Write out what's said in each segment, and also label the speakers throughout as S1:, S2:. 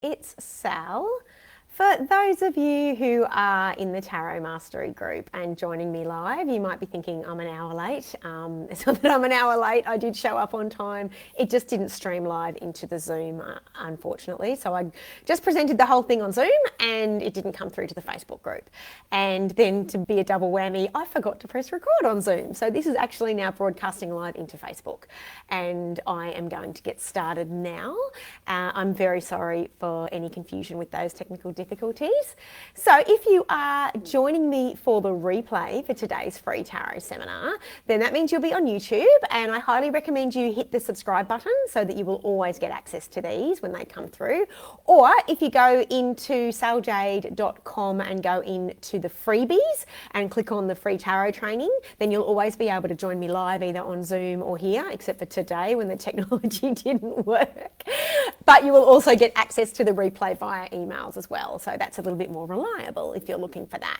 S1: It's Sal. For those of you who are in the Tarot Mastery group and joining me live, you might be thinking I'm an hour late. It's not that I'm an hour late, I did show up on time. It just didn't stream live into the Zoom, unfortunately. So I just presented the whole thing on Zoom and it didn't come through to the Facebook group. And then to be a double whammy, I forgot to press record on Zoom. So this is actually now broadcasting live into Facebook. And I am going to get started now. I'm very sorry for any confusion with those technical difficulties. So if you are joining me for the replay for today's free tarot seminar, then that means you'll be on YouTube, and I highly recommend you hit the subscribe button so that you will always get access to these when they come through. Or if you go into saljade.com and go into the freebies and click on the free tarot training, then you'll always be able to join me live either on Zoom or here, except for today when the technology didn't work. But you will also get access to the replay via emails as well. So that's a little bit more reliable if you're looking for that.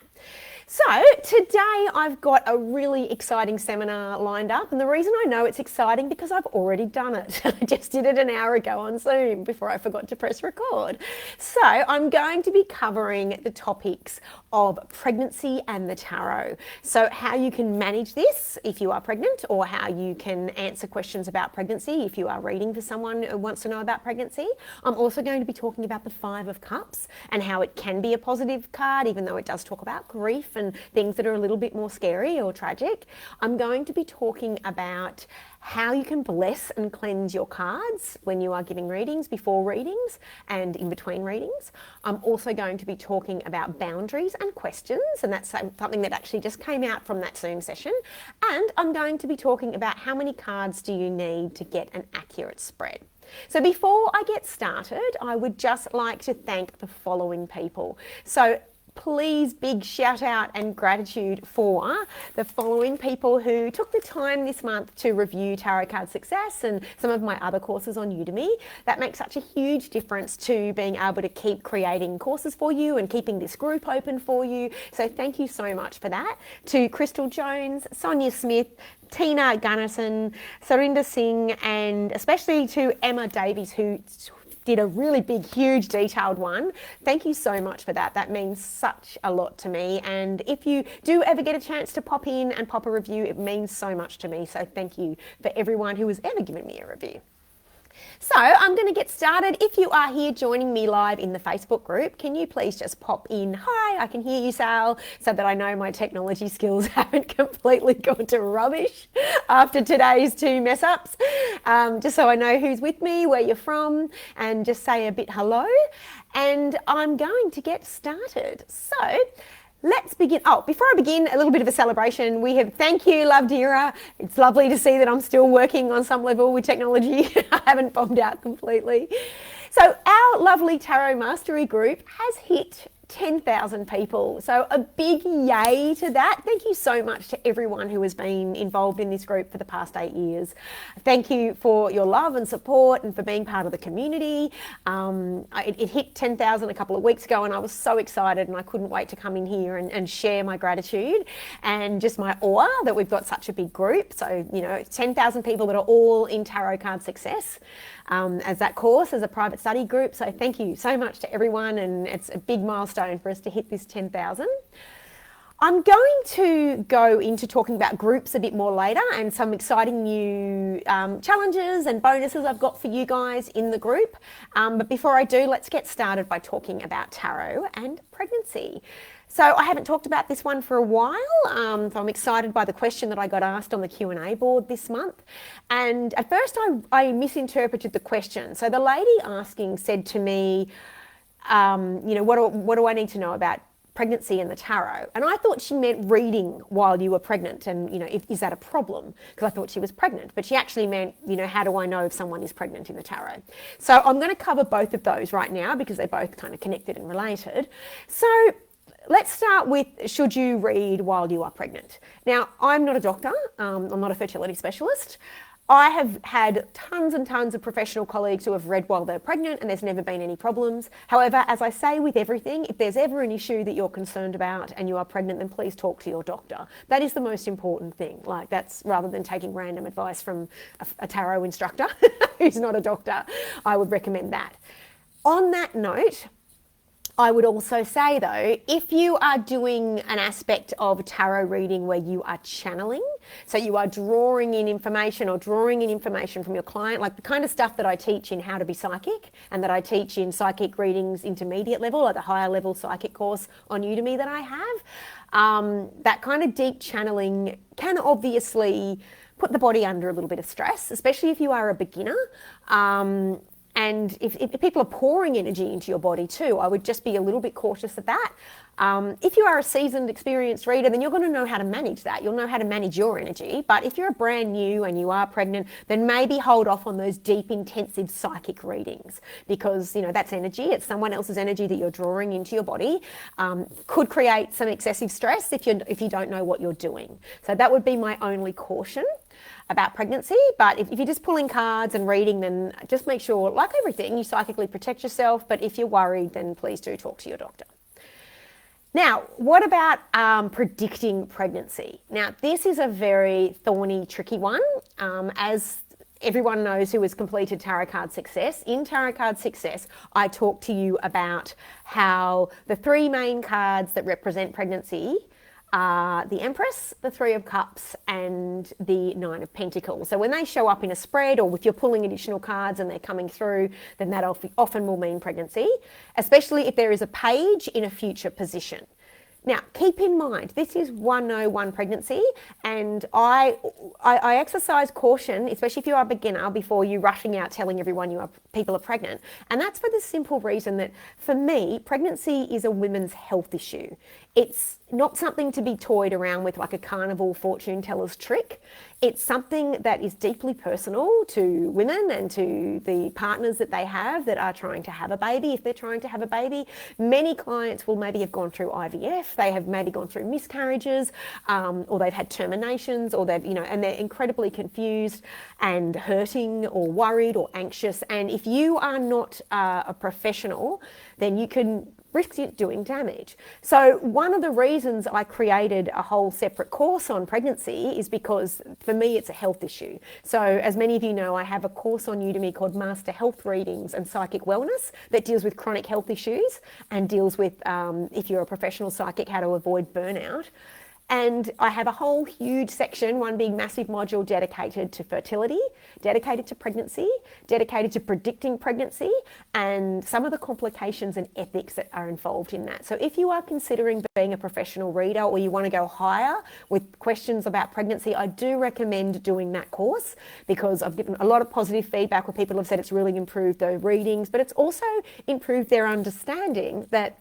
S1: So today I've got a really exciting seminar lined up, and the reason I know it's exciting because I've already done it. I just did it an hour ago on Zoom before I forgot to press record. So I'm going to be covering the topics of pregnancy and the tarot. So how you can manage this if you are pregnant, or how you can answer questions about pregnancy if you are reading for someone who wants to know about pregnancy. I'm also going to be talking about the Five of Cups and how it can be a positive card, even though it does talk about grief and things that are a little bit more scary or tragic. I'm going to be talking about how you can bless and cleanse your cards when you are giving readings, before readings and in between readings. I'm also going to be talking about boundaries and questions, and that's something that actually just came out from that Zoom session. And I'm going to be talking about how many cards do you need to get an accurate spread. So before I get started, I would just like to thank the following people. So please, big shout out and gratitude for the following people who took the time this month to review Tarot Card Success and some of my other courses on Udemy. That makes such a huge difference to being able to keep creating courses for you and keeping this group open for you. So thank you so much for that. To Crystal Jones, Sonia Smith, Tina Gunnison, Surinder Singh, and especially to Emma Davies, who did a really big, huge, detailed one. Thank you so much for that. That means such a lot to me. And if you do ever get a chance to pop in and pop a review, it means so much to me. So thank you for everyone who has ever given me a review. So I'm going to get started. If you are here joining me live in the Facebook group, can you please just pop in, hi, I can hear you, Sal, so that I know my technology skills haven't completely gone to rubbish after today's two mess ups. Just so I know who's with me, where you're from, and just say a bit hello. And I'm going to get started. So let's begin. Oh, before I begin, a little bit of a celebration. We have, thank you, Love Dira. It's lovely to see that I'm still working on some level with technology. I haven't bombed out completely. So our lovely Tarot Mastery group has hit 10,000 people. So a big yay to that. Thank you so much to everyone who has been involved in this group for the past 8 years. Thank you for your love and support and for being part of the community. It hit 10,000 a couple of weeks ago and I was so excited and I couldn't wait to come in here and share my gratitude and just my awe that we've got such a big group. So, 10,000 people that are all in Tarot Card Success as that course, as a private study group. So thank you so much to everyone, and it's a big milestone for us to hit this 10,000. I'm going to go into talking about groups a bit more later and some exciting new challenges and bonuses I've got for you guys in the group. But before I do, let's get started by talking about tarot and pregnancy. So I haven't talked about this one for a while, so I'm excited by the question that I got asked on the Q&A board this month. And at first I misinterpreted the question. So the lady asking said to me, what do I need to know about pregnancy and the tarot? And I thought she meant reading while you were pregnant and, is that a problem? Because I thought she was pregnant, but she actually meant, how do I know if someone is pregnant in the tarot? So I'm going to cover both of those right now because they're both kind of connected and related. So let's start with, should you read while you are pregnant? Now, I'm not a doctor. I'm not a fertility specialist. I have had tons and tons of professional colleagues who have read while they're pregnant and there's never been any problems. However, as I say with everything, if there's ever an issue that you're concerned about and you are pregnant, then please talk to your doctor. That is the most important thing. Like, that's rather than taking random advice from a tarot instructor who's not a doctor, I would recommend that. On that note, I would also say though, if you are doing an aspect of tarot reading where you are channeling, so you are drawing in information from your client, like the kind of stuff that I teach in How to Be Psychic and that I teach in Psychic Readings Intermediate level, or the higher level psychic course on Udemy that I have, that kind of deep channeling can obviously put the body under a little bit of stress, especially if you are a beginner. And if people are pouring energy into your body too, I would just be a little bit cautious of that. If you are a seasoned, experienced reader, then you're going to know how to manage that. You'll know how to manage your energy. But if you're brand new and you are pregnant, then maybe hold off on those deep, intensive psychic readings, because, you know, that's energy. It's someone else's energy that you're drawing into your body. Could create some excessive stress if you don't know what you're doing. So that would be my only caution about pregnancy. But if you're just pulling cards and reading, then just make sure, like everything, you psychically protect yourself. But if you're worried, then please do talk to your doctor. Now, what about predicting pregnancy? Now, this is a very thorny, tricky one. As everyone knows who has completed Tarot Card Success, in Tarot Card Success, I talk to you about how the three main cards that represent pregnancy are the Empress, the Three of Cups, and the Nine of Pentacles. So when they show up in a spread, or if you're pulling additional cards and they're coming through, then that often will mean pregnancy, especially if there is a page in a future position. Now, keep in mind, this is 101 pregnancy, and I exercise caution, especially if you are a beginner, before you rushing out telling everyone people are pregnant. And that's for the simple reason that, for me, pregnancy is a women's health issue. It's not something to be toyed around with like a carnival fortune teller's trick. It's something that is deeply personal to women and to the partners that they have that are trying to have a baby. If they're trying to have a baby, many clients will maybe have gone through IVF, they have maybe gone through miscarriages, or they've had terminations, or they've, and they're incredibly confused and hurting or worried or anxious. And if you are not a professional, then you can risk doing damage. So one of the reasons I created a whole separate course on pregnancy is because for me it's a health issue. So as many of you know, I have a course on Udemy called Master Health Readings and Psychic Wellness that deals with chronic health issues and deals with, if you're a professional psychic, how to avoid burnout. And I have a whole huge section, one big massive module dedicated to fertility, dedicated to pregnancy, dedicated to predicting pregnancy, and some of the complications and ethics that are involved in that. So if you are considering being a professional reader, or you want to go higher with questions about pregnancy, I do recommend doing that course, because I've given a lot of positive feedback where people have said it's really improved their readings, but it's also improved their understanding that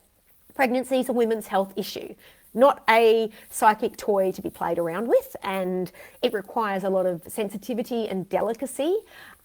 S1: pregnancy is a women's health issue, not a psychic toy to be played around with, and it requires a lot of sensitivity and delicacy.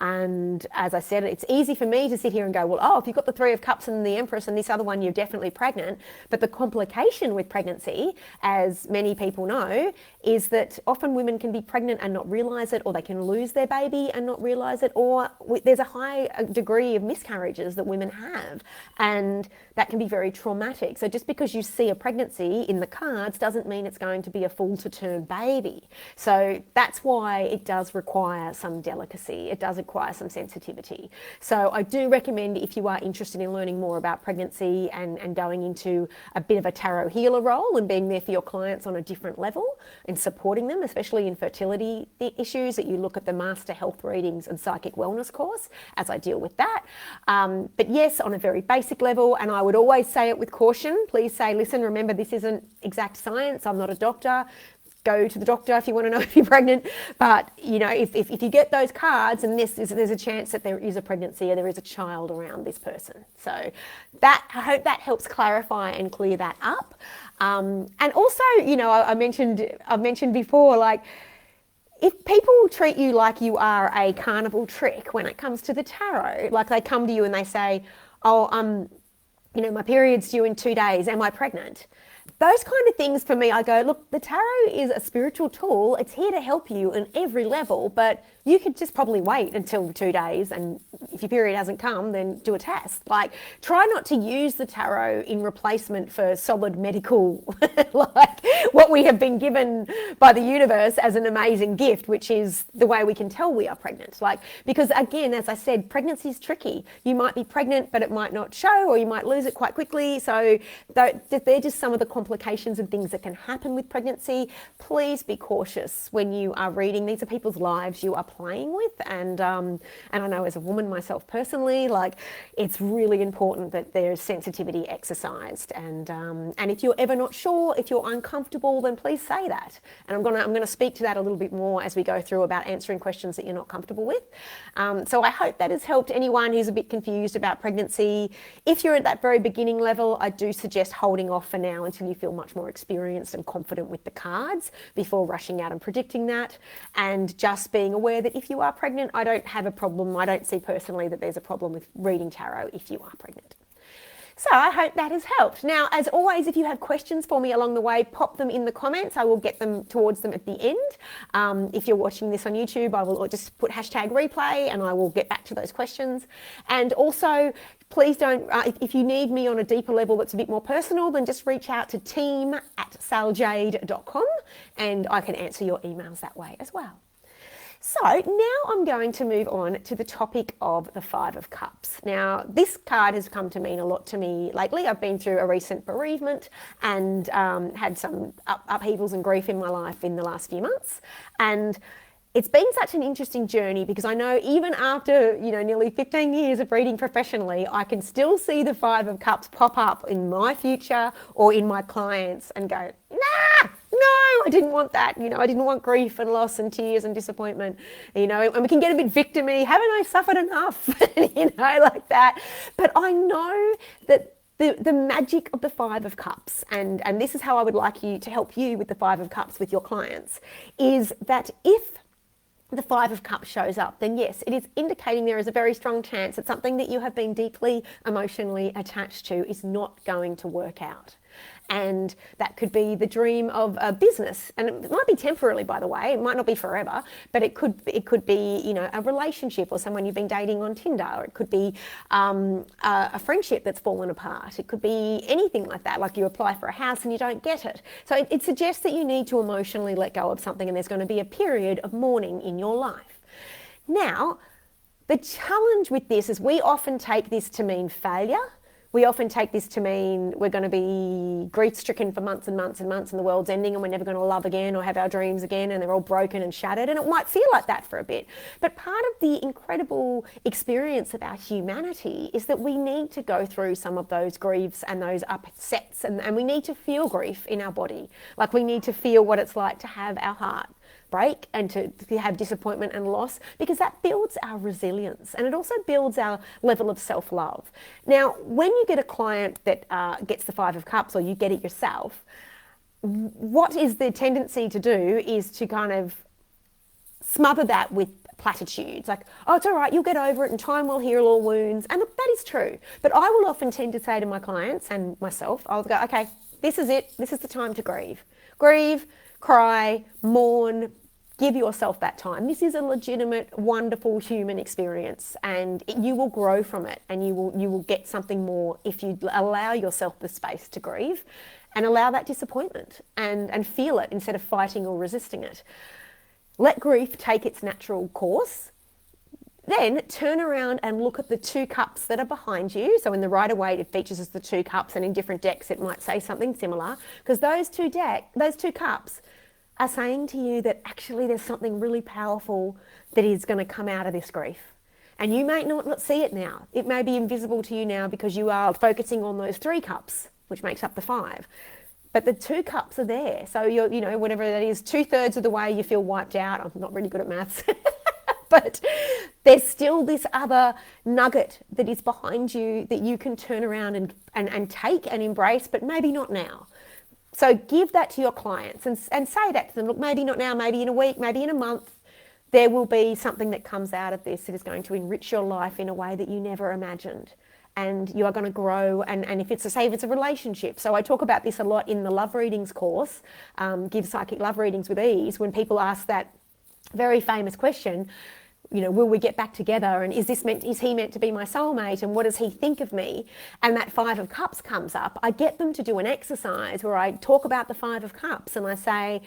S1: And as I said, it's easy for me to sit here and go, well, if you've got the Three of Cups and the Empress and this other one, you're definitely pregnant. But the complication with pregnancy, as many people know, is that often women can be pregnant and not realise it, or they can lose their baby and not realise it, or there's a high degree of miscarriages that women have, and that can be very traumatic. So just because you see a pregnancy in the cards doesn't mean it's going to be a full to term baby. So that's why it does require some delicacy. It does require some sensitivity. So I do recommend, if you are interested in learning more about pregnancy and going into a bit of a tarot healer role and being there for your clients on a different level and supporting them, especially in fertility issues, that you look at the Master Health Readings and Psychic Wellness course as I deal with that. But yes, on a very basic level, and I would always say it with caution, please say, listen, remember, this isn't exact science. I'm not a doctor. Go to the doctor if you want to know if you're pregnant. But, if you get those cards and there's a chance that there is a pregnancy or there is a child around this person. So I hope that helps clarify and clear that up. And also, I've mentioned before, like, if people treat you like you are a carnival trick when it comes to the tarot, like they come to you and they say, my period's due in 2 days. Am I pregnant? Those kind of things for me, I go, look, the tarot is a spiritual tool. It's here to help you in every level, but you could just probably wait until 2 days, and if your period hasn't come, then do a test. Like, try not to use the tarot in replacement for solid medical, like what we have been given by the universe as an amazing gift, which is the way we can tell we are pregnant. Like, because again, as I said, pregnancy is tricky. You might be pregnant, but it might not show, or you might lose it quite quickly. So they're just some of the complications and things that can happen with pregnancy. Please be cautious when you are reading. These are people's lives you are playing with, and I know as a woman myself personally, like, it's really important that there's sensitivity exercised, and if you're ever not sure, if you're uncomfortable, then please say that, and I'm gonna speak to that a little bit more as we go through about answering questions that you're not comfortable with. So I hope that has helped anyone who's a bit confused about pregnancy. If you're at that very beginning level, I do suggest holding off for now until you feel much more experienced and confident with the cards before rushing out and predicting that, and just being aware that if you are pregnant, I don't have a problem. I don't see personally that there's a problem with reading tarot if you are pregnant. So I hope that has helped. Now, as always, if you have questions for me along the way, pop them in the comments. I will get them towards them at the end. If you're watching this on YouTube, I will just put #replay and I will get back to those questions. And also, please don't, if you need me on a deeper level that's a bit more personal, then just reach out to team@saljade.com and I can answer your emails that way as well. So now I'm going to move on to the topic of the Five of Cups. Now, this card has come to mean a lot to me lately. I've been through a recent bereavement and had some upheavals and grief in my life in the last few months. And it's been such an interesting journey because I know even after, nearly 15 years of reading professionally, I can still see the Five of Cups pop up in my future or in my clients and go, nah, no, I didn't want that. I didn't want grief and loss and tears and disappointment, and we can get a bit victim-y. Haven't I suffered enough? Like that. But I know that the magic of the Five of Cups, and this is how I would like you to help you with the Five of Cups with your clients, is that if the Five of Cups shows up, then yes, it is indicating there is a very strong chance that something that you have been deeply emotionally attached to is not going to work out. And that could be the dream of a business, and it might be temporarily, by the way. It might not be forever, but it could be a relationship or someone you've been dating on Tinder, or it could be a friendship that's fallen apart. It could be anything like that, like you apply for a house and you don't get it. So it suggests that you need to emotionally let go of something, and there's going to be a period of mourning in your life. Now, the challenge with this is we often take this to mean failure. We often take this to mean we're going to be grief-stricken for months and months and months and the world's ending and we're never going to love again or have our dreams again and they're all broken and shattered, and it might feel like that for a bit. But part of the incredible experience of our humanity is that we need to go through some of those griefs and those upsets, and we need to feel grief in our body. Like, we need to feel what it's like to have our heart break and to have disappointment and loss, because that builds our resilience and it also builds our level of self-love. Now, when you get a client that gets the Five of Cups, or you get it yourself, what is the tendency to do is to kind of smother that with platitudes like, oh, it's all right, you'll get over it and time will heal all wounds. And look, that is true. But I will often tend to say to my clients and myself, I'll go, okay, this is it. This is the time to grieve. Grieve, cry, mourn. Give yourself that time. This is a legitimate, wonderful human experience, and you will grow from it, and you will get something more if you allow yourself the space to grieve and allow that disappointment and feel it instead of fighting or resisting it. Let grief take its natural course. Then turn around and look at the two cups that are behind you. So in the Rider-Waite, it features as the two cups, and in different decks it might say something similar, because those two cups are saying to you that actually there's something really powerful that is going to come out of this grief. And you may not see it now. It may be invisible to you now because you are focusing on those three cups, which makes up the five. But the two cups are there. So you're, whatever that is, 2/3 of the way you feel wiped out. I'm not really good at maths. But there's still this other nugget that is behind you that you can turn around and take and embrace, but maybe not now. So give that to your clients and say that to them. Look, maybe not now, maybe in a week, maybe in a month, there will be something that comes out of this that is going to enrich your life in a way that you never imagined. and you are going to grow. And if it's if it's a relationship. So I talk about this a lot in the love readings course, Give Psychic Love Readings with Ease, when people ask that very famous question, you know, will we get back together? And is he meant to be my soulmate? And what does he think of me? And that Five of Cups comes up. I get them to do an exercise where I talk about the Five of Cups and I say,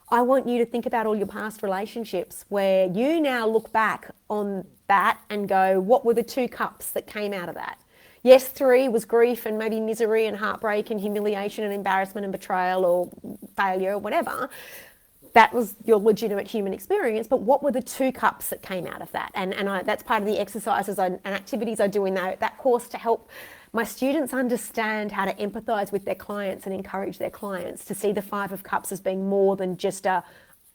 S1: I want you to think about all your past relationships where you now look back on that and go, what were the 2 cups that came out of that? Yes, 3 was grief and maybe misery and heartbreak and humiliation and embarrassment and betrayal or failure or whatever. That was your legitimate human experience, but what were the 2 cups that came out of that? And that's part of the exercises and activities I do in that course to help my students understand how to empathise with their clients and encourage their clients to see the Five of Cups as being more than just oh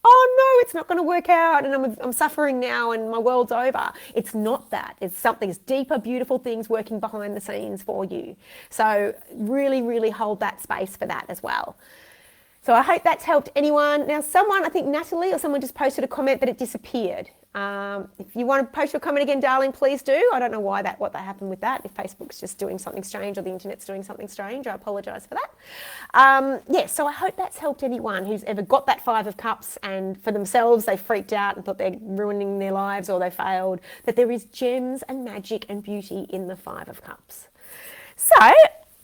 S1: no, it's not going to work out and I'm suffering now and my world's over. It's not that. It's something's deeper, beautiful things working behind the scenes for you. So really, really hold that space for that as well. So I hope that's helped anyone. Now someone, I think Natalie or someone just posted a comment that it disappeared. If you want to post your comment again, darling, please do. I don't know what that happened with that. If Facebook's just doing something strange or the internet's doing something strange, I apologise for that. So I hope that's helped anyone who's ever got that Five of Cups and for themselves they freaked out and thought they're ruining their lives or they failed, that there is gems and magic and beauty in the Five of Cups. So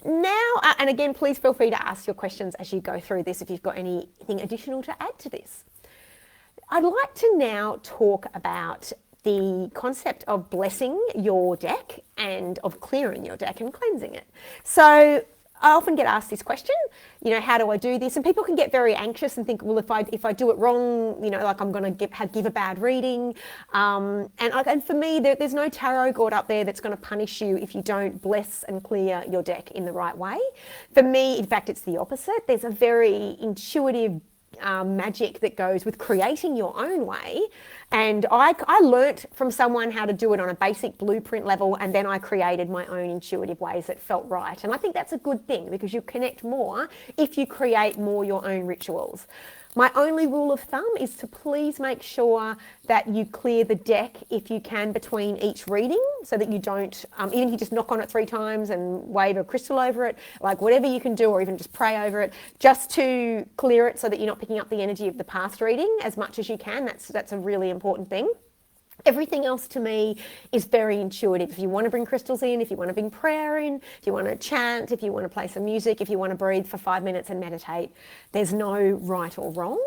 S1: now, and again, please feel free to ask your questions as you go through this if you've got anything additional to add to this. I'd like to now talk about the concept of blessing your deck and of clearing your deck and cleansing it. So I often get asked this question, you know, how do I do this? And people can get very anxious and think, well, if I do it wrong, you know, like I'm going to give a bad reading. And for me, there's no tarot god up there that's going to punish you if you don't bless and clear your deck in the right way. For me, in fact, it's the opposite. There's a very intuitive magic that goes with creating your own way. And I learnt from someone how to do it on a basic blueprint level, and then I created my own intuitive ways that felt right. And I think that's a good thing because you connect more if you create more your own rituals. My only rule of thumb is to please make sure that you clear the deck if you can between each reading so that you don't, even if you just knock on it 3 times and wave a crystal over it, like whatever you can do, or even just pray over it, just to clear it so that you're not picking up the energy of the past reading as much as you can. That's a really important thing. Everything else to me is very intuitive. If you want to bring crystals in, if you want to bring prayer in, if you want to chant, if you want to play some music, if you want to breathe for 5 minutes and meditate, there's no right or wrong.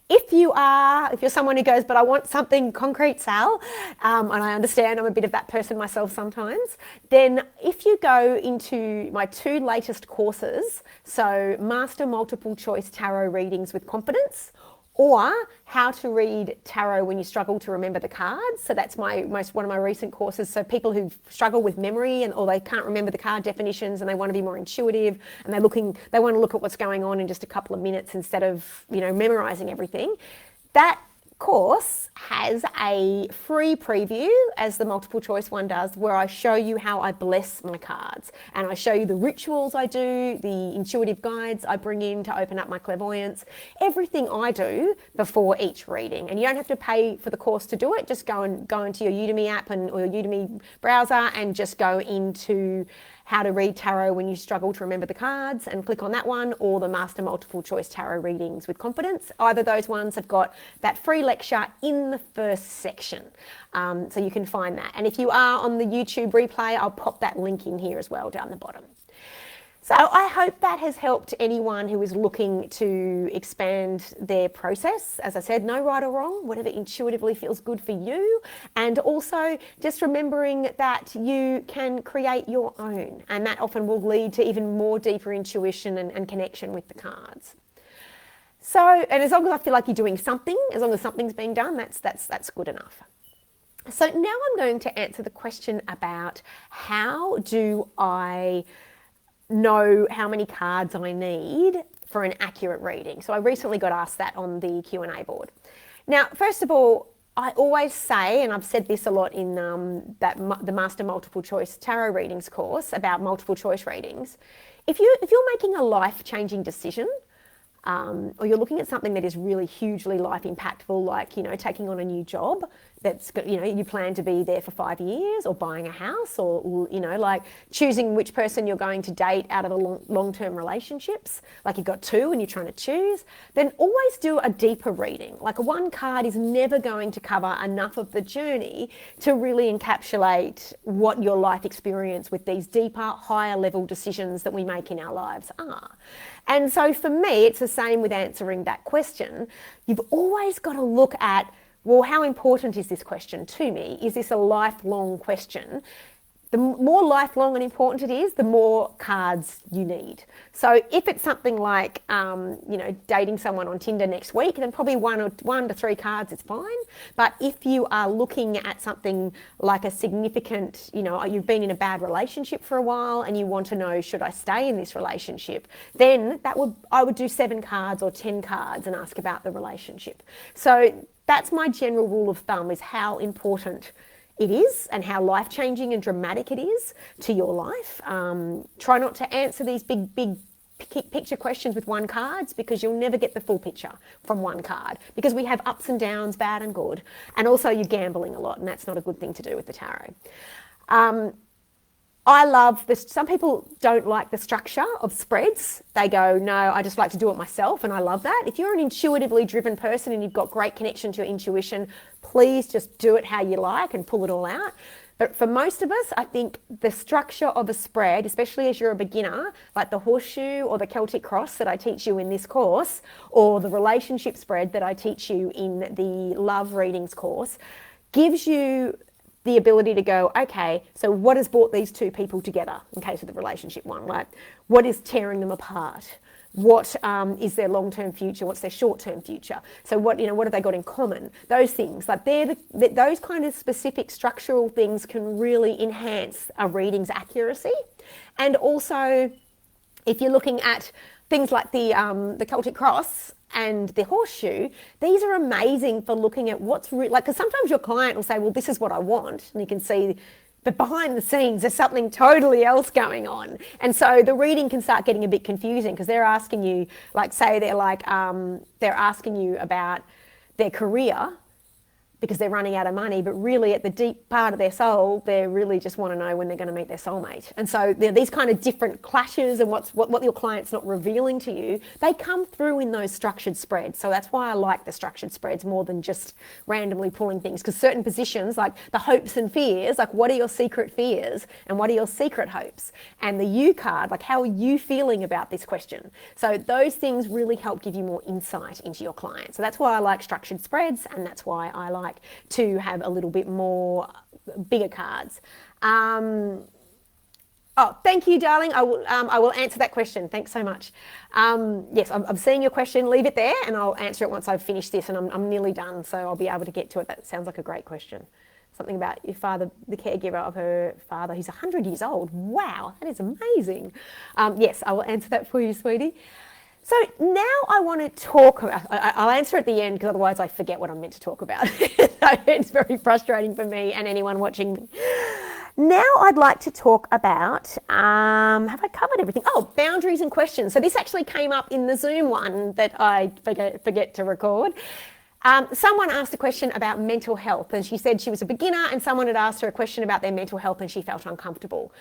S1: If you're someone who goes, but I want something concrete, Sal, and I understand I'm a bit of that person myself sometimes, then if you go into my 2 latest courses, so Master Multiple Choice Tarot Readings with Confidence, or How to Read Tarot When You Struggle to Remember the Cards. So that's one of my recent courses. So people who struggle with memory or they can't remember the card definitions and they want to be more intuitive and they want to look at what's going on in just a couple of minutes instead of, you know, memorizing everything. That course has a free preview, as the multiple choice one does, where I show you how I bless my cards and I show you the rituals I do, the intuitive guides I bring in to open up my clairvoyance, everything I do before each reading. And you don't have to pay for the course to do it. Just go into your Udemy app or your Udemy browser and just go into How to Read Tarot When You Struggle to Remember the Cards and click on that one, or the Master Multiple Choice Tarot Readings with Confidence. Either of those ones have got that free lecture in the first section. So you can find that. And if you are on the YouTube replay, I'll pop that link in here as well down the bottom. So I hope that has helped anyone who is looking to expand their process. As I said, no right or wrong, whatever intuitively feels good for you. And also just remembering that you can create your own, and that often will lead to even more deeper intuition and connection with the cards. So, and as long as I feel like you're doing something, as long as something's being done, that's good enough. So now I'm going to answer the question about how do I know how many cards I need for an accurate reading. So I recently got asked that on the Q&A board. Now, first of all, I always say, and I've said this a lot in the Master Multiple Choice Tarot Readings course about multiple choice readings, if you're making a life-changing decision, or you're looking at something that is really hugely life impactful, like, you know, taking on a new job, that's, you plan to be there for 5 years, or buying a house, or like choosing which person you're going to date out of the long-term relationships, like you've got two and you're trying to choose, then always do a deeper reading. Like one card is never going to cover enough of the journey to really encapsulate what your life experience with these deeper, higher level decisions that we make in our lives are. And so for me, it's the same with answering that question. You've always got to look at, well, how important is this question to me? Is this a lifelong question? The more lifelong and important it is, the more cards you need. So if it's something like, dating someone on Tinder next week, then probably one to three cards is fine. But if you are looking at something like a significant, you've been in a bad relationship for a while and you want to know, should I stay in this relationship? Then I would do 7 cards or 10 cards and ask about the relationship. So that's my general rule of thumb, is how important it is and how life-changing and dramatic it is to your life. Try not to answer these big picture questions with one card, because you'll never get the full picture from one card, because we have ups and downs, bad and good. And also you're gambling a lot, and that's not a good thing to do with the tarot. I love this. Some people don't like the structure of spreads. They go, no, I just like to do it myself, and I love that. If you're an intuitively driven person and you've got great connection to your intuition, please just do it how you like and pull it all out. But for most of us, I think the structure of a spread, especially as you're a beginner, like the horseshoe or the Celtic cross that I teach you in this course, or the relationship spread that I teach you in the love readings course, gives you the ability to go, okay, so what has brought these two people together in case of the relationship one, right? What is tearing them apart? What is their long-term future? What's their short-term future? So what have they got in common? Those things, like those kind of specific structural things can really enhance a reading's accuracy. And also, if you're looking at things like the Celtic cross and the horseshoe, these are amazing for looking at what's because sometimes your client will say, well, this is what I want, and you can see, but behind the scenes there's something totally else going on. And so the reading can start getting a bit confusing, because they're asking you, they're asking you about their career because they're running out of money, but really at the deep part of their soul, they really just want to know when they're going to meet their soulmate. And so these kind of different clashes and what your client's not revealing to you, they come through in those structured spreads. So that's why I like the structured spreads more than just randomly pulling things, because certain positions, like the hopes and fears, like what are your secret fears and what are your secret hopes? And the you card, like how are you feeling about this question? So those things really help give you more insight into your client. So that's why I like structured spreads, and that's why I like to have a little bit more bigger cards. Oh, thank you, darling. I will answer that question. Thanks so much. Yes, I'm seeing your question. Leave it there, and I'll answer it once I've finished this, and I'm nearly done, so I'll be able to get to it. That sounds like a great question. Something about your father, the caregiver of her father, who's 100 years old. Wow, that is amazing. Yes, I will answer that for you, sweetie. So now I want to talk about, I'll answer at the end, because otherwise I forget what I'm meant to talk about. So it's very frustrating for me and anyone watching. Now I'd like to talk about, have I covered everything? Oh, boundaries and questions. So this actually came up in the Zoom one that I forget to record. Someone asked a question about mental health, and she said she was a beginner and someone had asked her a question about their mental health and she felt uncomfortable.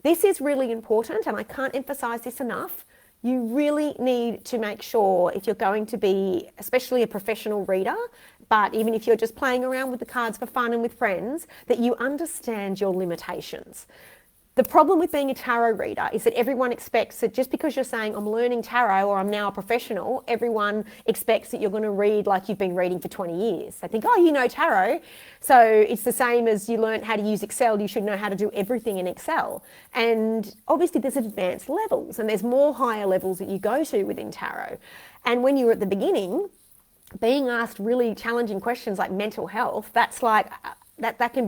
S1: This is really important, and I can't emphasize this enough. You really need to make sure, if you're going to be, especially a professional reader, but even if you're just playing around with the cards for fun and with friends, that you understand your limitations. The problem with being a tarot reader is that everyone expects that just because you're saying, I'm learning tarot or I'm now a professional, everyone expects that you're going to read like you've been reading for 20 years. They think, oh, you know tarot. So it's the same as you learned how to use Excel, you should know how to do everything in Excel. And obviously there's advanced levels, and there's more higher levels that you go to within tarot. And when you're at the beginning, being asked really challenging questions like mental health, that's like... That can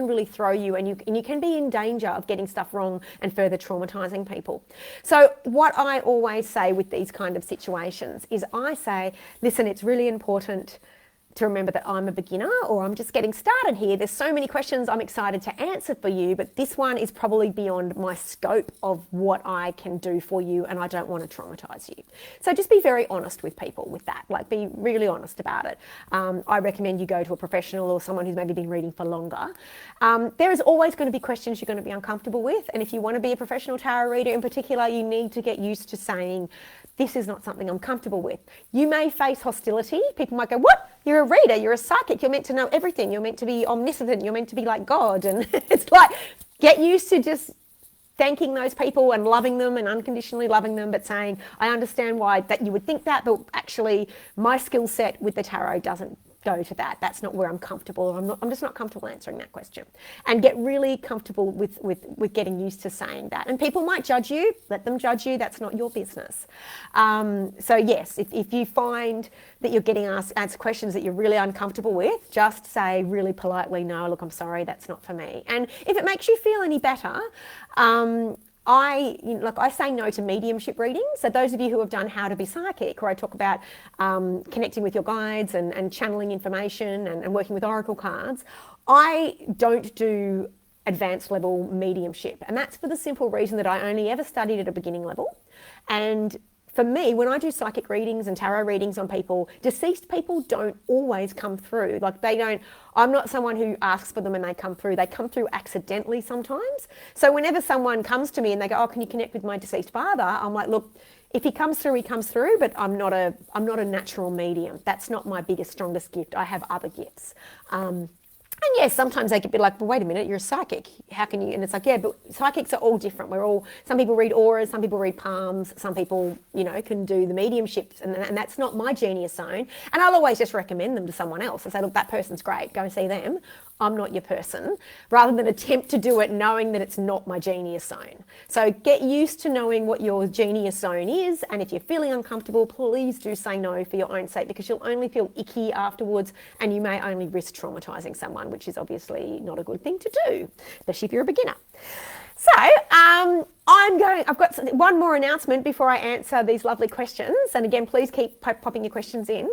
S1: really throw you, and you can be in danger of getting stuff wrong and further traumatizing people. So what I always say with these kind of situations is I say, listen, it's really important to remember that I'm a beginner or I'm just getting started here. There's so many questions I'm excited to answer for you, but this one is probably beyond my scope of what I can do for you, and I don't want to traumatize you. So just be very honest with people with that, like be really honest about it. I recommend you go to a professional or someone who's maybe been reading for longer. There is always going to be questions you're going to be uncomfortable with, and if you want to be a professional tarot reader in particular, you need to get used to saying, this is not something I'm comfortable with. You may face hostility. People might go, what? You're a reader, you're a psychic, you're meant to know everything, you're meant to be omniscient, you're meant to be like God. And it's like, get used to just thanking those people and loving them and unconditionally loving them, but saying, I understand why that you would think that, but actually my skill set with the tarot doesn't go to that. That's not where I'm comfortable. I'm just not comfortable answering that question. And get really comfortable with getting used to saying that. And people might judge you, let them judge you, that's not your business. So yes, if you find that you're getting asked questions that you're really uncomfortable with, just say really politely, no, look, I'm sorry, that's not for me. And if it makes you feel any better, I say no to mediumship readings. So those of you who have done How to Be Psychic, where I talk about connecting with your guides and channeling information and working with oracle cards, I don't do advanced level mediumship. And that's for the simple reason that I only ever studied at a beginning level. And for me, when I do psychic readings and tarot readings on people, deceased people don't always come through. Like I'm not someone who asks for them and they come through. They come through accidentally sometimes. So whenever someone comes to me and they go, oh, can you connect with my deceased father? I'm like, look, if he comes through, he comes through, but I'm not a natural medium. That's not my biggest, strongest gift. I have other gifts. And yes, sometimes they could be like, well, wait a minute, you're a psychic. How can you? And it's like, yeah, but psychics are all different. Some people read auras, some people read palms, some people, can do the mediumships. And that's not my genius zone. And I'll always just recommend them to someone else and say, look, that person's great. Go and see them. I'm not your person, rather than attempt to do it knowing that it's not my genius zone. So get used to knowing what your genius zone is. And if you're feeling uncomfortable, please do say no for your own sake, because you'll only feel icky afterwards and you may only risk traumatizing someone, which is obviously not a good thing to do, especially if you're a beginner. So I've got one more announcement before I answer these lovely questions. And again, please keep popping your questions in.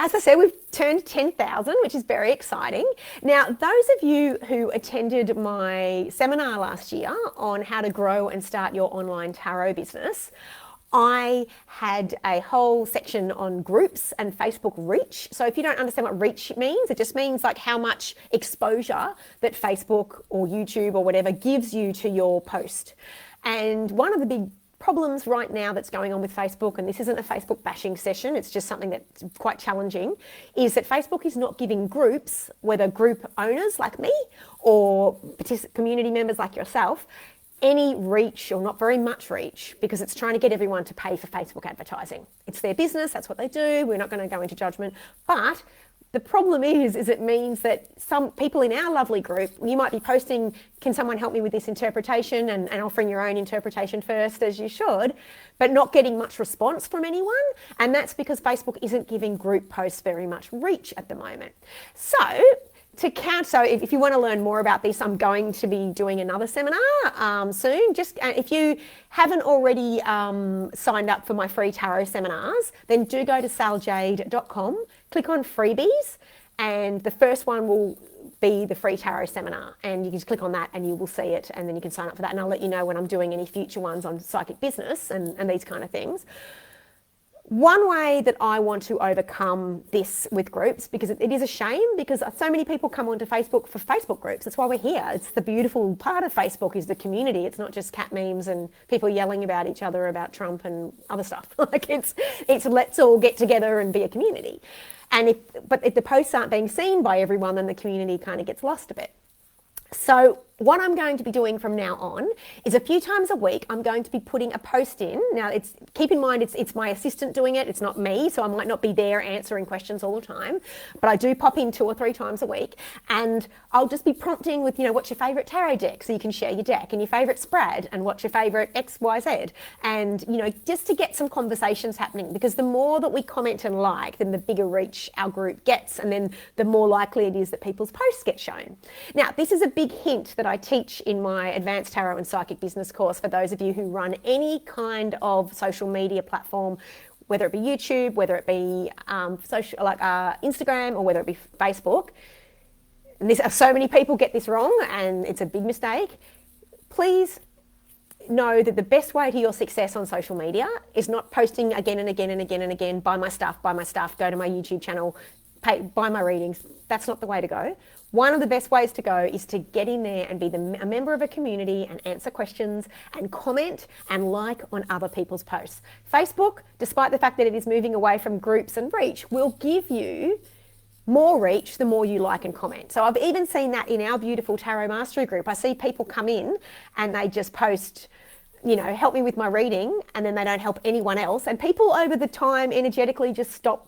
S1: As I said, we've turned 10,000, which is very exciting. Now, those of you who attended my seminar last year on how to grow and start your online tarot business, I had a whole section on groups and Facebook reach. So if you don't understand what reach means, it just means like how much exposure that Facebook or YouTube or whatever gives you to your post. And one of the big problems right now that's going on with Facebook, and this isn't a Facebook bashing session, it's just something that's quite challenging, is that Facebook is not giving groups, whether group owners like me or community members like yourself, any reach or not very much reach, because it's trying to get everyone to pay for Facebook advertising. It's their business, that's what they do, we're not going to go into judgment, but the problem is it means that some people in our lovely group, you might be posting, can someone help me with this interpretation, and offering your own interpretation first, as you should, but not getting much response from anyone. And that's because Facebook isn't giving group posts very much reach at the moment. So if you want to learn more about this, I'm going to be doing another seminar soon. Just if you haven't already signed up for my free tarot seminars, then do go to saljade.com, click on freebies, and the first one will be the free tarot seminar, and you can just click on that and you will see it, and then you can sign up for that, and I'll let you know when I'm doing any future ones on psychic business and these kind of things. One way that I want to overcome this with groups, because it is a shame, because so many people come onto Facebook for Facebook groups. That's why we're here. It's the beautiful part of Facebook is the community. It's not just cat memes and people yelling about each other about Trump and other stuff. Like it's let's all get together and be a community. But if the posts aren't being seen by everyone, then the community kind of gets lost a bit. So what I'm going to be doing from now on is a few times a week, I'm going to be putting a post in. Now, keep in mind, it's my assistant doing it. It's not me, so I might not be there answering questions all the time. But I do pop in 2 or 3 times a week, and I'll just be prompting with, what's your favourite tarot deck? So you can share your deck, and your favourite spread, and what's your favourite X, Y, Z. And, just to get some conversations happening, because the more that we comment and like, then the bigger reach our group gets, and then the more likely it is that people's posts get shown. Now, this is a big hint that I teach in my Advanced Tarot and Psychic Business course for those of you who run any kind of social media platform, whether it be YouTube, whether it be social like Instagram, or whether it be Facebook. And so many people get this wrong, and it's a big mistake. Please know that the best way to your success on social media is not posting again and again and again and again, buy my stuff, go to my YouTube channel, buy my readings. That's not the way to go. One of the best ways to go is to get in there and be a member of a community and answer questions and comment and like on other people's posts. Facebook, despite the fact that it is moving away from groups and reach, will give you more reach the more you like and comment. So I've even seen that in our beautiful Tarot Mastery group. I see people come in and they just post, help me with my reading, and then they don't help anyone else. And people over the time energetically just start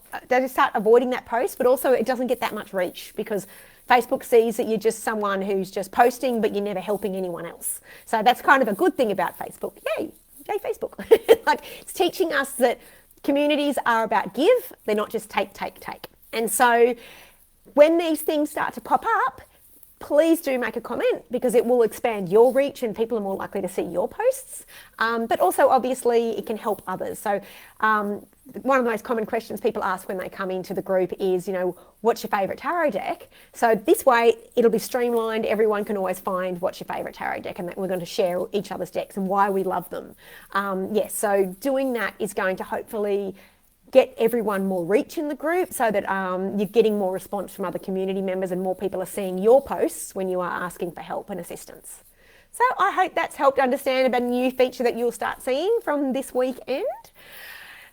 S1: avoiding that post, but also it doesn't get that much reach because Facebook sees that you're just someone who's just posting, but you're never helping anyone else. So that's kind of a good thing about Facebook. Yay Facebook. Like, it's teaching us that communities are about give, they're not just take. And so when these things start to pop up, please do make a comment because it will expand your reach and people are more likely to see your posts. But also, obviously, it can help others. So one of the most common questions people ask when they come into the group is, what's your favourite tarot deck? So this way, it'll be streamlined. Everyone can always find what's your favourite tarot deck, and that we're going to share each other's decks and why we love them. So doing that is going to hopefully get everyone more reach in the group so that you're getting more response from other community members and more people are seeing your posts when you are asking for help and assistance. So I hope that's helped understand about a new feature that you'll start seeing from this weekend.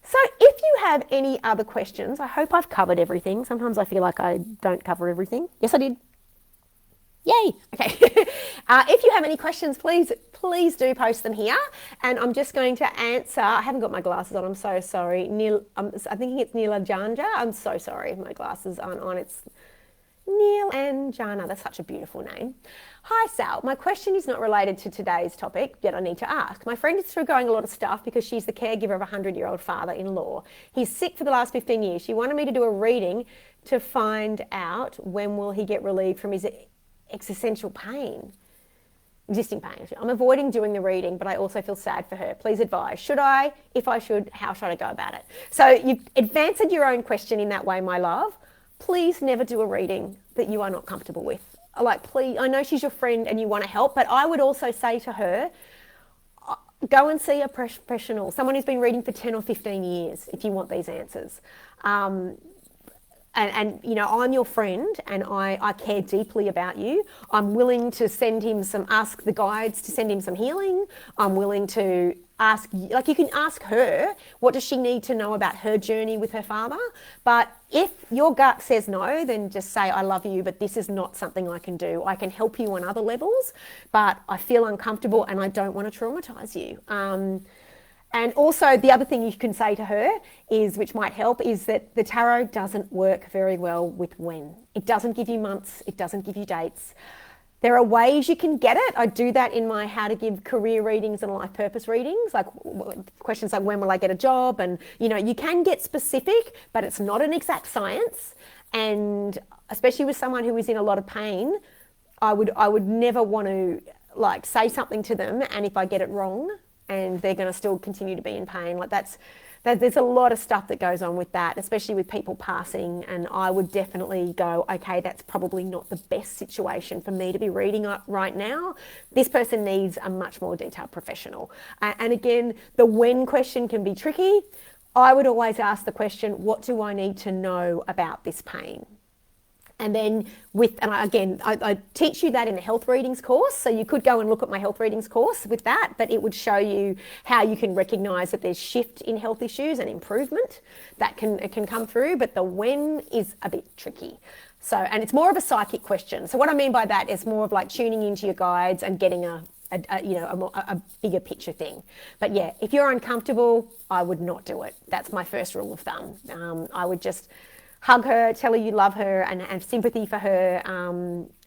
S1: So if you have any other questions, I hope I've covered everything. Sometimes I feel like I don't cover everything. Yes, I did. Yay. Okay. If you have any questions, please do post them here. And I'm just going to answer. I haven't got my glasses on. I'm so sorry. I think it's Neela Janja. I'm so sorry if my glasses aren't on. It's Neil and Jana. That's such a beautiful name. Hi, Sal. My question is not related to today's topic, yet I need to ask. My friend is through going a lot of stuff because she's the caregiver of a 100-year-old father-in-law. He's sick for the last 15 years. She wanted me to do a reading to find out when will he get relieved from his existing pain. I'm avoiding doing the reading, but I also feel sad for her. Please advise. Should I? If I should, how should I go about it? So you've advanced your own question in that way, my love. Please never do a reading that you are not comfortable with. Please, I know she's your friend and you want to help, but I would also say to her, go and see a professional, someone who's been reading for 10 or 15 years if you want these answers. And I'm your friend and I care deeply about you. I'm willing to ask the guides to send him some healing. I'm willing to ask, you can ask her, what does she need to know about her journey with her father? But if your gut says no, then just say, I love you, but this is not something I can do. I can help you on other levels, but I feel uncomfortable and I don't want to traumatize you. And also the other thing you can say to her is, which might help, is that the tarot doesn't work very well with when. It doesn't give you months. It doesn't give you dates. There are ways you can get it. I do that in my how to give career readings and life purpose readings, like questions like when will I get a job? And, you can get specific, but it's not an exact science. And especially with someone who is in a lot of pain, I would never want to say something to them. And if I get it wrong, and they're going to still continue to be in pain. There's a lot of stuff that goes on with that, especially with people passing. And I would definitely go, okay, that's probably not the best situation for me to be reading right now. This person needs a much more detailed professional. And again, the when question can be tricky. I would always ask the question, what do I need to know about this pain? And then I teach you that in the health readings course. So you could go and look at my health readings course with that, but it would show you how you can recognise that there's shift in health issues and improvement that can come through. But the when is a bit tricky. So, and it's more of a psychic question. So what I mean by that is more of tuning into your guides and getting a bigger picture thing. But yeah, if you're uncomfortable, I would not do it. That's my first rule of thumb. I would just hug her, tell her you love her and have sympathy for her,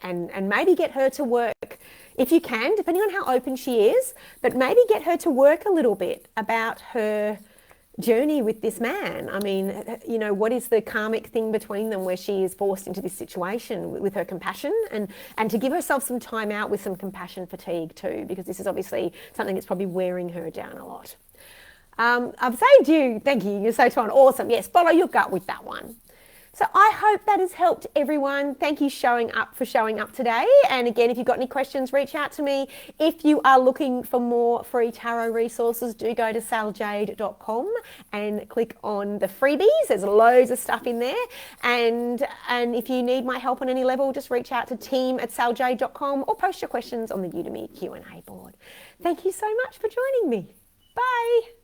S1: and maybe get her to work, if you can, depending on how open she is, but maybe get her to work a little bit about her journey with this man. I mean, what is the karmic thing between them where she is forced into this situation with her compassion, and to give herself some time out with some compassion fatigue too, because this is obviously something that's probably wearing her down a lot. I've saved you. Thank you. You're so fun. Awesome. Yes, follow your gut with that one. So I hope that has helped everyone. Thank you for showing up today. And again, if you've got any questions, reach out to me. If you are looking for more free tarot resources, do go to saljade.com and click on the freebies. There's loads of stuff in there. And if you need my help on any level, just reach out to team@saljade.com or post your questions on the Udemy Q&A board. Thank you so much for joining me. Bye.